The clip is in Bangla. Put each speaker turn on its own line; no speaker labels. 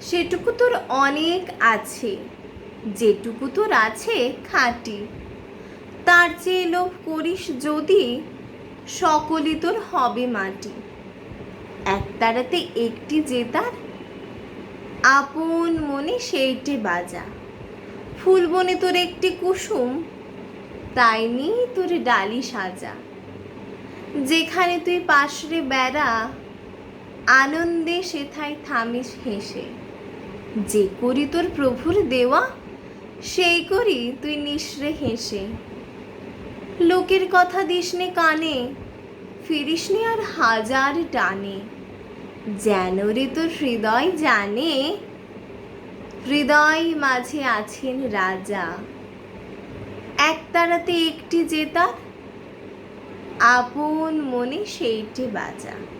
সেটুকু তোর অনেক আছে, যেটুকু তোর আছে খাঁটি। তার চেয়ে লোভ করিস যদি, সকলই তোর হবে মাটি। একতারাতে একটি জেতার, আপন মনে সেইটে বাজা। ফুল বনে তোর একটি কুসুম, তাই নিয়ে তোর ডালি সাজা। যেখানে তুই পাশরে বেড়া, আনন্দে সেথায় থামিস হেসে। যে করি তোর প্রভুর দেওয়া, সেই করি তুই নিঃস্রে হেসে। লোকের কথা দিসনে কানে, ফিরিসনি আর হাজার টানে। যেন রে তোর হৃদয় জানে, হৃদয় মাঝে আছেন রাজা। একতারাতে একটি জেতার, আপন মনে সেইটে বাজা।